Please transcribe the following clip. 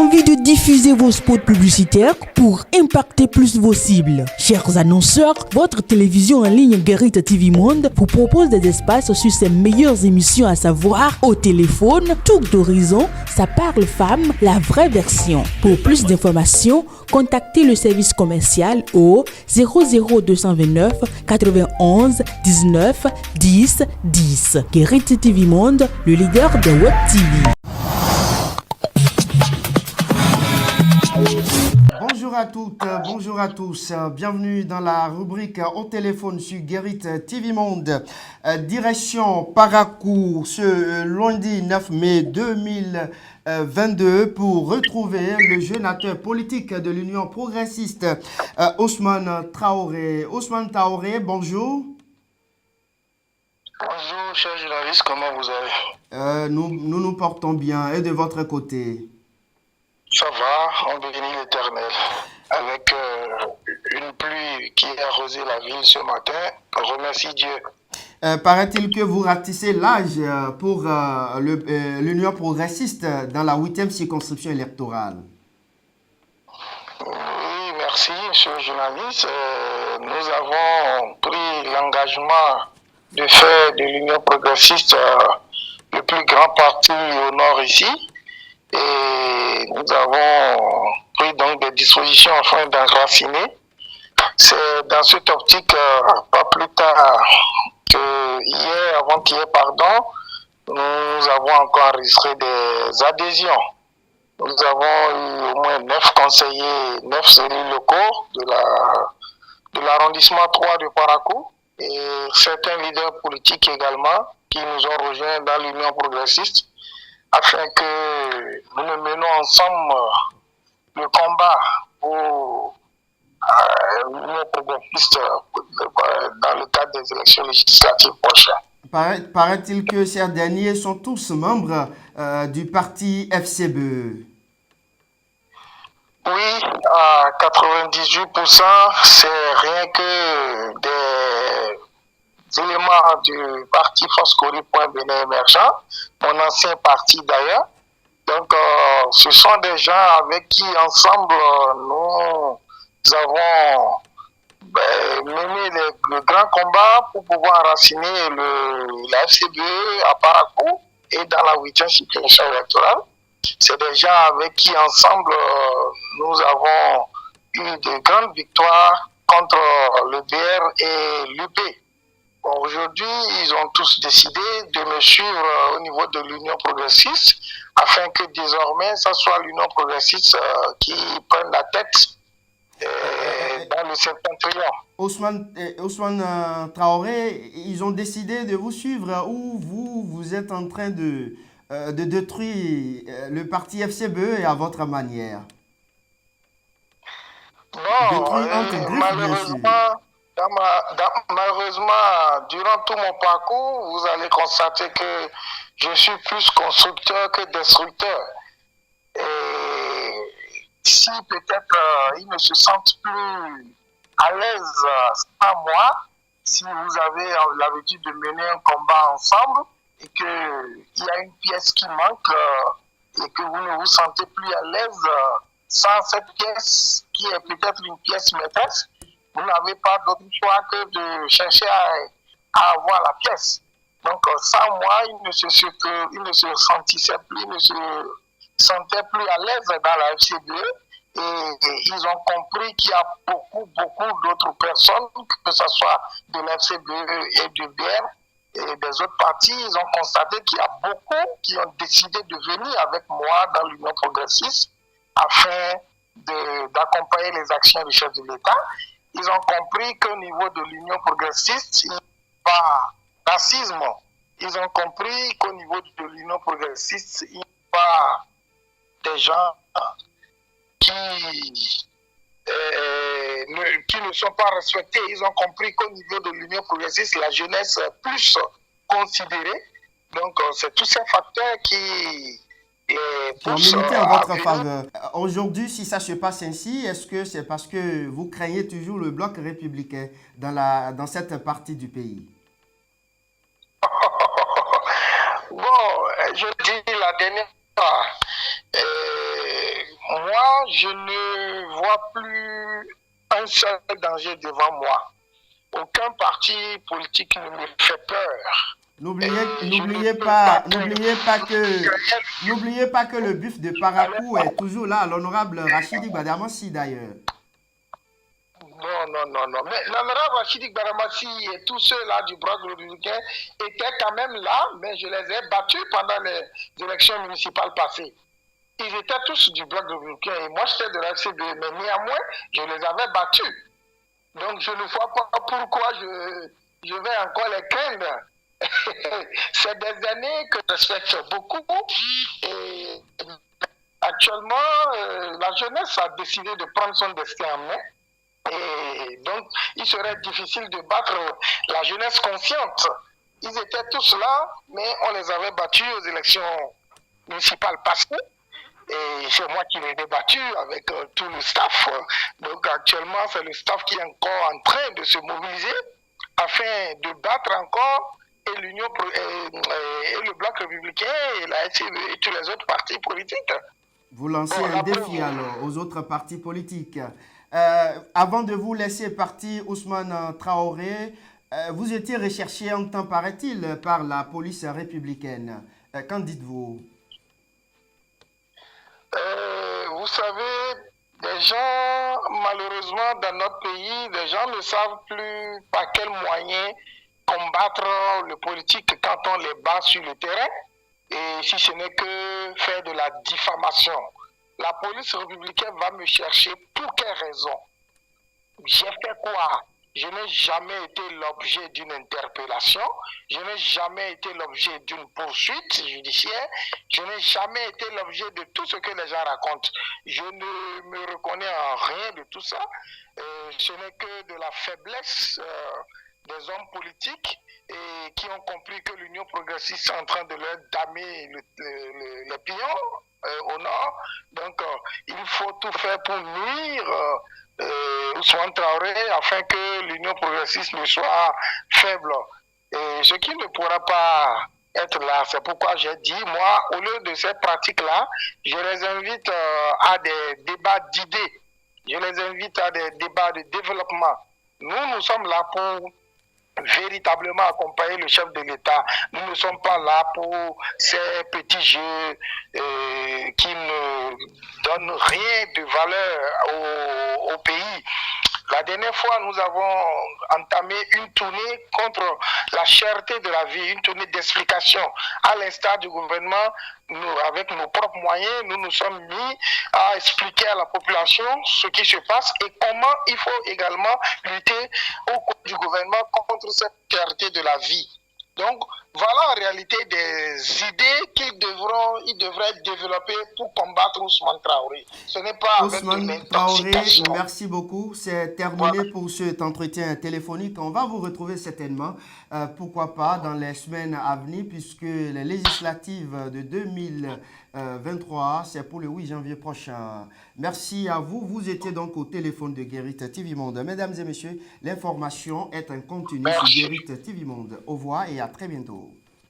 envie de diffuser vos spots publicitaires pour impacter plus vos cibles? Chers annonceurs, votre télévision en ligne Guérit TV Monde vous propose des espaces sur ses meilleures émissions, à savoir Au téléphone, Tour d'horizon, Ça parle femme, la vraie version. Pour plus d'informations, contactez le service commercial au 00229 91 19 10 10. Guérit TV Monde, le leader de Web TV. Bonjour à toutes, bonjour à tous. Bienvenue dans la rubrique Au téléphone sur Guérit TV Monde. Direction Parakou ce lundi 9 mai 2022 pour retrouver le jeune acteur politique de l'Union progressiste, Ousmane Traoré. Ousmane Traoré, bonjour. Bonjour, chers journalistes, comment vous allez? Nous portons bien. Et de votre côté? Ça va, on bénit l'Éternel. Avec une pluie qui a arrosé la ville ce matin, on remercie Dieu. Paraît-il que vous ratissez l'âge pour l'Union progressiste dans la 8e circonscription électorale? Oui, merci, monsieur le journaliste. Nous avons pris l'engagement de faire de l'Union progressiste le plus grand parti au nord ici. Et nous avons pris donc des dispositions afin d'enraciner. C'est dans cette optique, pas plus tard que hier, avant-hier, pardon, nous avons encore enregistré des adhésions. Nous avons eu au moins 9 conseillers, 9 élus locaux de l'arrondissement 3 de Parakou et certains leaders politiques également qui nous ont rejoints dans l'Union progressiste, afin que nous menons ensemble le combat pour l'Union progressiste dans le cadre des élections législatives prochaines. Paraît-il que ces derniers sont tous membres du parti FCBE? Oui, à 98%, c'est rien que des éléments du parti Foscori.Bénin Émergent, mon ancien parti d'ailleurs. Donc, ce sont des gens avec qui ensemble nous avons mené le grand combat pour pouvoir enraciner la FCBE à Parakou et dans la 8e circonscription électorale. C'est des gens avec qui ensemble nous avons eu de grandes victoires contre le BR et l'UP. Bon, aujourd'hui, ils ont tous décidé de me suivre au niveau de l'Union progressiste afin que désormais, ce soit l'Union progressiste qui prenne la tête dans le septentrion. Ousmane Traoré, ils ont décidé de vous suivre ou vous êtes en train de détruire le parti FCBE et à votre manière? Non, malheureusement, durant tout mon parcours, vous allez constater que je suis plus constructeur que destructeur. Et si peut-être ils ne se sentent plus à l'aise sans moi, si vous avez l'habitude de mener un combat ensemble et qu'il y a une pièce qui manque et que vous ne vous sentez plus à l'aise sans cette pièce qui est peut-être une pièce maîtresse, vous n'avez pas d'autre choix que de chercher à avoir la pièce. Donc sans moi, ils ne se sentaient plus, ils ne se sentaient plus à l'aise dans la FCBE et ils ont compris qu'il y a beaucoup d'autres personnes, que ce soit de la FCBE et du BR et des autres partis. Ils ont constaté qu'il y a beaucoup qui ont décidé de venir avec moi dans l'Union progressiste afin d'accompagner les actions du chef de l'État. Ils ont compris qu'au niveau de l'Union progressiste, il n'y a pas de racisme. Ils ont compris qu'au niveau de l'Union progressiste, il n'y a pas des gens qui ne sont pas respectés. Ils ont compris qu'au niveau de l'Union progressiste, la jeunesse est plus considérée. Donc, c'est tous ces facteurs qui ont milité en votre faveur. Aujourd'hui, si ça se passe ainsi, est-ce que c'est parce que vous craignez toujours le bloc républicain dans cette partie du pays? Bon, je dis la dernière fois, je ne vois plus un seul danger devant moi. Aucun parti politique ne me fait peur. N'oubliez pas que le buff de Parakou est toujours là, l'honorable Rachidi Badamassi d'ailleurs. Non. Mais l'honorable Rachidi Badamassi et tous ceux-là du Bloc républicain étaient quand même là, mais je les ai battus pendant les élections municipales passées. Ils étaient tous du Bloc républicain et moi j'étais de la FCB, mais néanmoins, je les avais battus. Donc je ne vois pas pourquoi je vais encore les craindre. C'est des années que je respecte beaucoup et actuellement la jeunesse a décidé de prendre son destin en main et donc il serait difficile de battre la jeunesse consciente. Ils étaient tous là, mais on les avait battus aux élections municipales passées. Et c'est moi qui l'ai débattu avec tout le staff. Donc actuellement, c'est le staff qui est encore en train de se mobiliser afin de battre encore et l'Union et le Bloc républicain et la FCB et tous les autres partis politiques. Vous lancez un défi alors aux autres partis politiques. Avant de vous laisser partir, Ousmane Traoré, vous étiez recherché en temps, paraît-il, par la police républicaine. Qu'en dites-vous? Vous savez, des gens, malheureusement, dans notre pays, des gens ne savent plus par quels moyens combattre le politique quand on les bat sur le terrain, et si ce n'est que faire de la diffamation. La police républicaine va me chercher pour quelle raison? J'ai fait quoi? Je n'ai jamais été l'objet d'une interpellation, je n'ai jamais été l'objet d'une poursuite judiciaire, je n'ai jamais été l'objet de tout ce que les gens racontent. Je ne me reconnais en rien de tout ça. Ce n'est que de la faiblesse des hommes politiques et qui ont compris que l'Union progressiste est en train de leur damer le pion au nord. Donc, il faut tout faire pour nuire Ousmane Traoré afin que l'Union progressiste ne soit faible. Et ce qui ne pourra pas être là, c'est pourquoi j'ai dit, moi, au lieu de ces pratiques-là, je les invite à des débats d'idées. Je les invite à des débats de développement. Nous sommes là pour véritablement accompagner le chef de l'État. Nous ne sommes pas là pour ces petits jeux qui ne donnent rien de valeur au pays. La dernière fois, nous avons entamé une tournée contre la cherté de la vie, une tournée d'explication. À l'instar du gouvernement, nous, avec nos propres moyens, nous nous sommes mis à expliquer à la population ce qui se passe et comment il faut également lutter au cours du gouvernement contre cette cherté de la vie. Donc, voilà en réalité des idées qu'ils devraient développer pour combattre Ousmane Traoré. Ce n'est pas Ousmane avec de Traoré, l'intoxication. merci beaucoup. C'est terminé pour cet entretien téléphonique. On va vous retrouver certainement, pourquoi pas, dans les semaines à venir, puisque les législatives de 2023, c'est pour le 8 janvier prochain. Merci à vous. Vous étiez donc au téléphone de Guérit TV Monde. Mesdames et messieurs, l'information est un contenu sur Guérit TV Monde. Au revoir et à très bientôt.